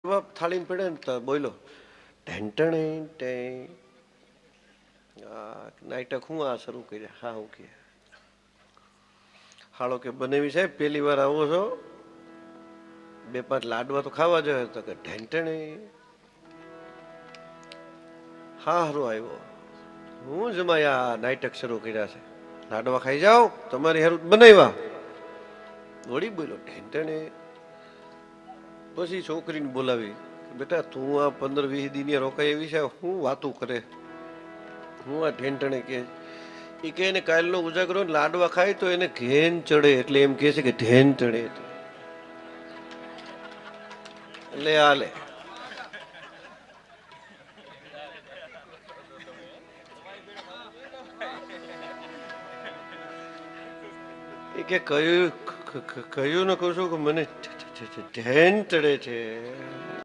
થાળીમાં પડે ને તો બોલો ઢેંટણે ટે નાટક હું આ શરૂ કર્યા. હા હું કે હાલો કે બનેવી સાહેબ પહેલી વાર આવો છો, બે પાંચ લાડવા તો ખાવા જોઈએ. તો કે ઢેંટણે હા હારું આવ્યો. હું જમાયા નાટક શરૂ કર્યા છે, લાડવા ખાઈ જાઓ તમારી હારું બનાવ્યા. વળી બોલો ઢેંટણે. પછી છોકરીને બોલાવી, બેટા તું આ 15-20 દિન રોકાય એવી છે, હું વાતું કરે, હું આ ઢેંટણે કે. એ કે એને કાલનો ઉજાગરો લાડવા ખાય તો એને ઘેન ચડે, એટલે એમ કે છે કે ઢેન ચડે. એટલે હાલે. એ કે કયું કયું ને કહું છું કે મને ઢેન ચડે છે.